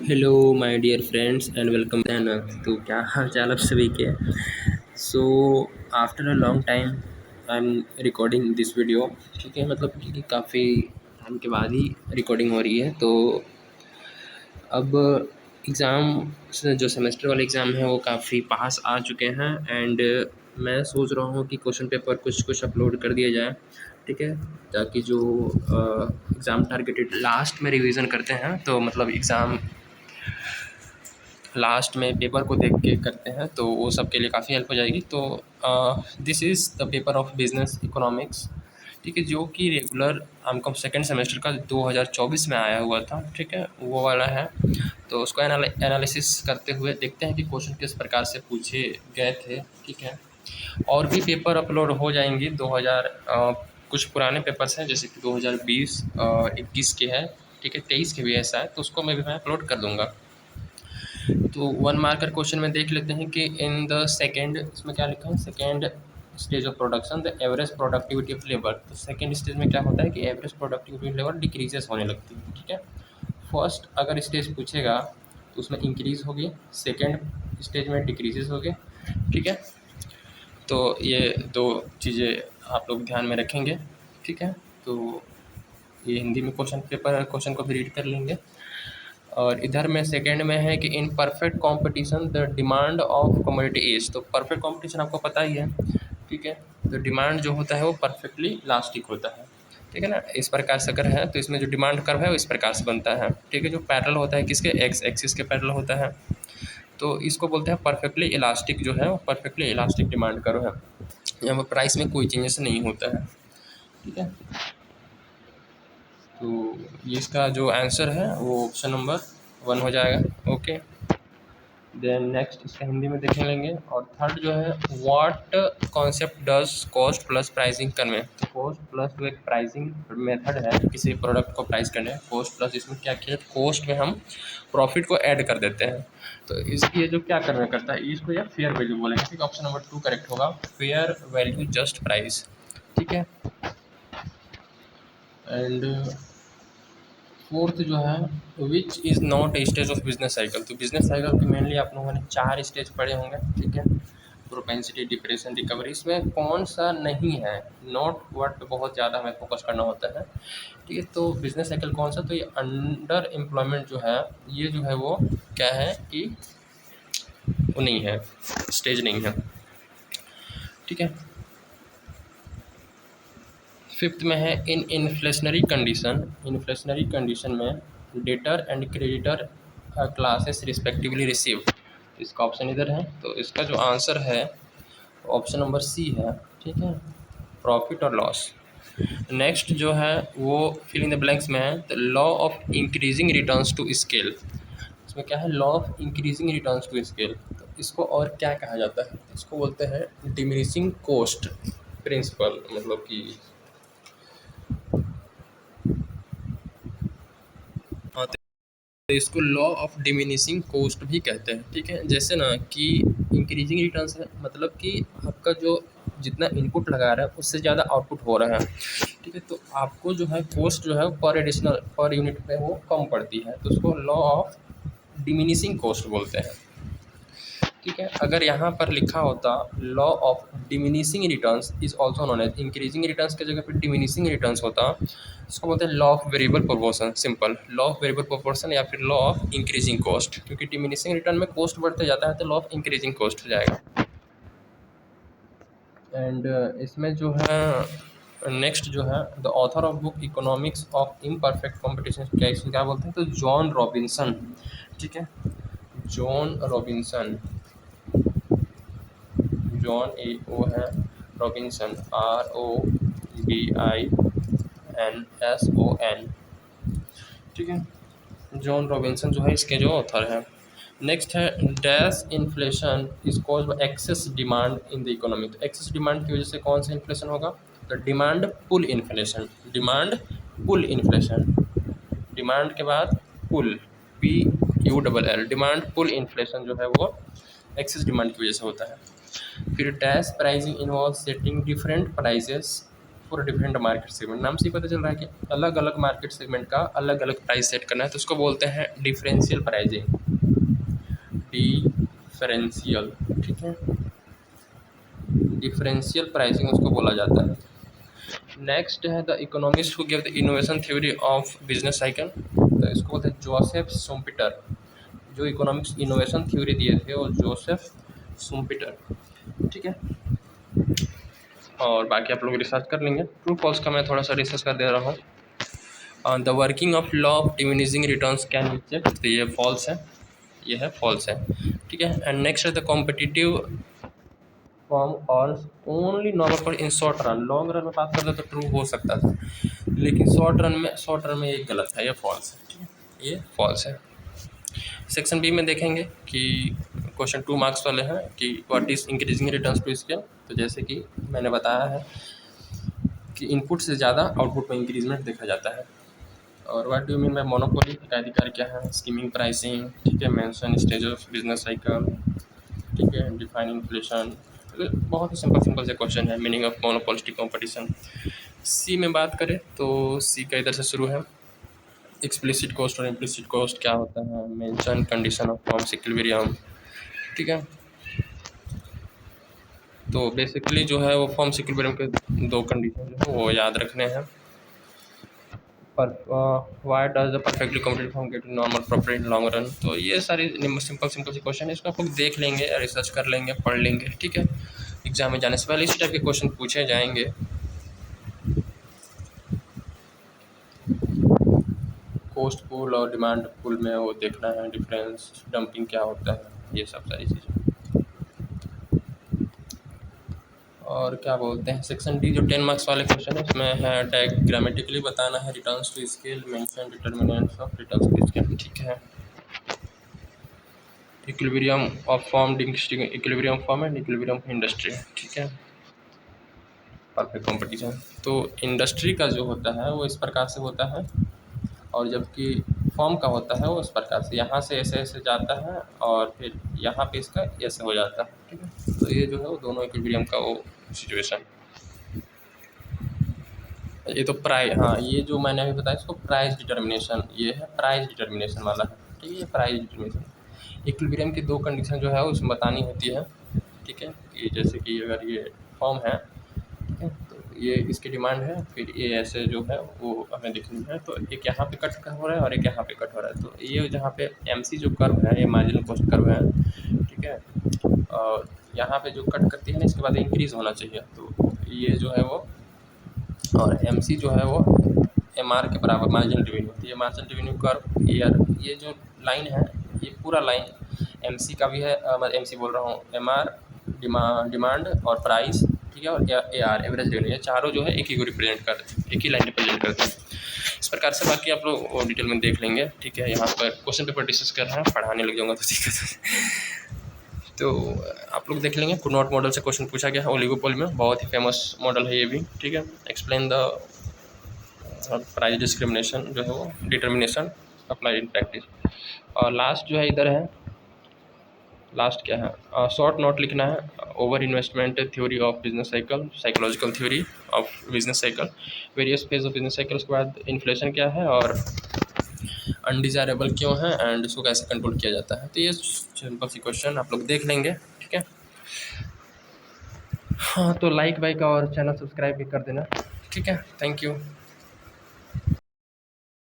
Hello my dear friends and welcome channel. तो क्या हाल चाल आप सभी के। So after a long time I am recording this video. ठीक है, मतलब कि काफ़ी टाइम के बाद ही रिकॉर्डिंग हो रही है। तो अब एग्ज़ाम जो सेमेस्टर वाले एग्ज़ाम हैं वो काफ़ी पास आ चुके हैं एंड मैं सोच रहा हूँ कि क्वेश्चन पेपर कुछ कुछ अपलोड कर दिया जाए। ठीक है, ताकि जो एग्ज़ाम टारगेटेड लास्ट में रिवीजन करते हैं, तो मतलब एग्ज़ाम लास्ट में पेपर को देख के करते हैं, तो वो सब के लिए काफ़ी हेल्प हो जाएगी। तो this is the paper of business economics. ठीक है, जो कि रेगुलर हमको सेकेंड सेमेस्टर का 2024 में आया हुआ था। ठीक है, वो वाला है। तो उसको एनालिसिस करते हुए देखते हैं कि क्वेश्चन किस प्रकार से पूछे गए थे। ठीक है, और भी पेपर अपलोड हो जाएंगे। 2000 कुछ पुराने पेपर्स हैं, जैसे कि 2020 21 के हैं। ठीक है, 23 के भी ऐसा है, तो उसको मैं अपलोड कर दूंगा। तो वन मार्कर क्वेश्चन में देख लेते हैं कि इन द सेकेंड, इसमें क्या लिखा है, second stage of production the average productivity of labour. तो सेकेंड स्टेज में क्या होता है कि average productivity of labour decreases होने लगती है। ठीक है, फर्स्ट अगर स्टेज पूछेगा तो उसमें इंक्रीज होगी, सेकेंड स्टेज में डिक्रीजेस होगी। ठीक है, तो ये दो चीज़ें आप लोग ध्यान में रखेंगे। ठीक है, तो ये हिंदी में क्वेश्चन को भी रीड कर लेंगे। और इधर में सेकेंड में है कि in perfect competition the demand of commodity is. तो परफेक्ट कंपटीशन आपको पता ही है। ठीक है, तो डिमांड जो होता है वो परफेक्टली इलास्टिक होता है। ठीक है ना, इस प्रकार से अगर है तो इसमें जो डिमांड कर्व है वो इस प्रकार से बनता है। ठीक है, जो पैरेलल होता है किसके, एक्स एक्सिस के पैरेलल होता है। तो इसको बोलते हैं परफेक्टली इलास्टिक, जो है वो परफेक्टली इलास्टिक डिमांड कर्व है। यहाँ पर प्राइस में कोई चेंजेस नहीं होता है। ठीक है, तो ये इसका जो आंसर है वो ऑप्शन नंबर 1 हो जाएगा। ओके, देन नेक्स्ट इसका हिंदी में देख लेंगे। और थर्ड जो है, what concept does cost plus pricing convey. तो कॉस्ट प्लस जो एक प्राइसिंग मेथड है किसी प्रोडक्ट को प्राइस करने, कॉस्ट प्लस इसमें क्या किया, कॉस्ट में हम प्रॉफिट को ऐड कर देते हैं। तो इसलिए जो क्या करना करता है, इसको या फेयर वैल्यू बोलेंगे। ठीक है, ऑप्शन नंबर 2 करेक्ट होगा, फेयर वैल्यू जस्ट प्राइस। ठीक है, एंड फोर्थ जो है, which is not a stage of business cycle. तो बिजनेस साइकिल के मेनली आप लोगों ने 4 स्टेज पढ़े होंगे। ठीक है, प्रोपेंसिटी, डिप्रेशन, रिकवरी, इसमें कौन सा नहीं है, नॉट वर्ड पे बहुत ज़्यादा हमें फोकस करना होता है। ठीक है, तो बिजनेस साइकिल कौन सा, तो ये अंडर एम्प्लॉयमेंट जो है, ये जो है वो क्या है कि वो नहीं है, स्टेज नहीं है। ठीक है, फिफ्थ में है इन इन्फ्लेशनरी कंडीशन। इन्फ्लेशनरी कंडीशन में debtor and creditor classes respectively receive. इसका ऑप्शन इधर है, तो इसका जो आंसर है ऑप्शन नंबर सी है। ठीक है, प्रॉफिट और लॉस। नेक्स्ट जो है वो फिल इन द ब्लैंक्स में है, the law of increasing returns to scale. इसमें क्या है, law of increasing returns to scale. तो इसको और क्या कहा जाता है, इसको बोलते हैं डिमिनिशिंग कॉस्ट प्रिंसिपल। मतलब कि हाँ, तो इसको लॉ ऑफ डिमिनिशिंग कॉस्ट भी कहते हैं। ठीक है, जैसे ना कि इंक्रीजिंग रिटर्न्स है, मतलब कि आपका जो जितना इनपुट लगा रहा है उससे ज़्यादा आउटपुट हो रहा है। ठीक है, तो आपको जो है कॉस्ट जो है पर यूनिट पे वो कम पड़ती है, तो उसको लॉ ऑफ डिमिनिशिंग कॉस्ट बोलते हैं। ठीक है, अगर यहाँ पर लिखा होता law of diminishing returns is also known as, increasing returns की जगह पर डिमिनिशिंग रिटर्न्स होता, इसको बोलते हैं law of variable proportion. Simple, law of variable proportion या फिर लॉ ऑफ इंक्रीजिंग कॉस्ट, क्योंकि डिमिनिशिंग रिटर्न में कॉस्ट बढ़ते जाता है तो लॉ ऑफ इंक्रीजिंग कॉस्ट हो जाएगा। एंड इसमें जो है नेक्स्ट जो है, the author of book economics of imperfect competition, क्या इसको क्या बोलते हैं, तो जॉन रॉबिन्सन। ठीक है, जॉन रॉबिन्सन, जॉन ए ओ है, रॉबिन्सन ROBINSON। ठीक है, जॉन रॉबिन्सन जो है इसके जो ऑथर है। नेक्स्ट है, dash inflation is cause by excess demand in the economy. तो एक्सेस डिमांड की वजह से कौन सा इन्फ्लेशन होगा, तो demand pull inflation. Demand pull inflation, demand के बाद pull, PULL, demand pull inflation जो है वो एक्सेस डिमांड की वजह से होता है। फिर dash pricing involve setting different prices for different market segment. नाम से ही पता चल रहा है कि अलग अलग मार्केट सेगमेंट का अलग अलग प्राइस सेट करना है, तो उसको बोलते हैं डिफरेंशियल प्राइजिंग, डिफरेंशियल, ठीक है, डिफरेंशियल प्राइसिंग उसको बोला जाता है। नेक्स्ट है the economist who give the innovation theory of business cycle, तो इसको बोलते हैं जोसेफ शुम्पेटर। जो इकोनॉमिक्स इनोवेशन थ्योरी दिए थे वो जोसेफ शुम्पेटर, ठीक है। और बाकी आप लोग रिसर्च कर लेंगे। ट्रू फॉल्स का मैं थोड़ा सा रिसर्च कर दे रहा हूँ। The working of law of diminishing returns can be check, तो ये फॉल्स है, ये है फॉल्स है, ठीक है। एंड नेक्स्ट है द कॉम्पिटिटिव फॉर्म और ओनली नॉर्मल पर in short run. Long run में बात करते तो ट्रू हो सकता था, लेकिन शॉर्ट रन में ये गलत है, ये फॉल्स है, ठीक है, ये फॉल्स है। सेक्शन बी में देखेंगे कि क्वेश्चन 2 मार्क्स वाले हैं कि what is increasing returns to scale. तो जैसे कि मैंने बताया है कि इनपुट से ज़्यादा आउटपुट में इंक्रीजमेंट देखा जाता है। और what do mean by monopoly, का अधिकार क्या है, स्कीमिंग प्राइसिंग, ठीक है, mention stage of business cycle, ठीक है, डिफाइन इन्फ्लेशन। बहुत ही सिंपल से क्वेश्चन है। Meaning of monopolistic competition. C में बात करें तो सी का इधर से शुरू है। एक्सप्लिसिट कॉस्ट और इम्प्लिसिट कॉस्ट क्या होता है, mention condition of forms equilibrium, ठीक है। तो बेसिकली जो है वो फॉर्म्स इक्विलिब्रियम के दो कंडीशन जो है वो याद रखने हैं। पर why does the perfectly complete form get normal property in long run. तो ये सारी सिंपल से क्वेश्चन है, इसको आप लोग देख लेंगे, रिसर्च कर लेंगे, पढ़ लेंगे, ठीक है। एग्जाम में जाने से पहले इस टाइप के क्वेश्चन पूछे जाएंगे। कॉस्ट पूल और डिमांड पूल में वो देखना है डिफरेंस, डंपिंग क्या होता है, ये सब सारी चीज़ें। और क्या बोलते हैं सेक्शन डी जो 10 मार्क्स वाले क्वेश्चन है, इसमें है डायग्रामेटिकली बताना है returns to scale, mention determinants of returns to scale, ठीक है। Equilibrium of form, equilibrium form and equilibrium industry, ठीक है। Perfect competition. तो इंडस्ट्री का जो होता है वो इस प्रकार से होता है, और जबकि फॉर्म का होता है वो इस प्रकार से, यहाँ से ऐसे ऐसे जाता है और फिर यहाँ पे इसका ऐसे हो जाता है, ठीक है। तो ये जो है वो दोनों इक्विलिब्रियम का वो सिचुएशन। ये तो प्राइस, हाँ, ये जो मैंने अभी बताया इसको प्राइस डिटर्मिनेशन, ये है प्राइस डिटर्मिनेशन वाला है, ठीक है, ये प्राइस डिटर्मिनेशन। इक्विलिब्रियम की दो कंडीशन जो है उसमें बतानी होती है, ठीक है। कि जैसे कि अगर ये फॉर्म है, ठीक है, तो ये इसकी डिमांड है, फिर ये ऐसे जो है वो हमें दिखनी है, तो एक यहाँ पे कट हो रहा है और एक यहाँ पे कट हो रहा है। तो ये जहाँ पे MC जो कर्व है, ये मार्जिनल कॉस्ट कर्व है, ठीक है। और यहाँ पे जो कट करती है ना, इसके बाद इंक्रीज़ होना चाहिए, तो ये जो है वो, और MC जो है वो MR के बराबर मार्जिनल रेवेन्यू होती है। मार्जिनल रेवेन्यू कर्व ये जो लाइन है, ये पूरा लाइन MC का भी है, मैं MC बोल रहा हूँ, MR डिमांड और प्राइस, ठीक है, और AR एवरेज रेवेन्यू, ये चारों जो है एक ही को रिप्रेजेंट करते हैं, एक ही लाइन रिप्रेजेंट करते हैं इस प्रकार से। बाकी आप लोग डिटेल में देख लेंगे, ठीक है। यहाँ पर क्वेश्चन पेपर डिस्कस कर रहे हैं, पढ़ाने लग जाऊँगा तो दिक्कत है। तो आप लोग देख लेंगे। कुनॉट मॉडल से क्वेश्चन पूछा गया है ओलिगोपोली में, बहुत ही फेमस मॉडल है ये भी, ठीक है। एक्सप्लेन द प्राइस डिस्क्रिमिनेशन जो है वो डिटर्मिनेशन अप्लाई इन प्रैक्टिस। और लास्ट जो है इधर है, लास्ट क्या है, शॉर्ट नोट लिखना है, over investment theory of business cycle, psychological theory of business cycle, various phase of business cycle, उसके बाद इन्फ्लेशन क्या है और अनडिजायरेबल क्यों है एंड इसको कैसे कंट्रोल किया जाता है। तो ये सिंपल सी क्वेश्चन आप लोग देख लेंगे, ठीक है। हाँ, तो लाइक और चैनल सब्सक्राइब भी कर देना, ठीक है। Thank you.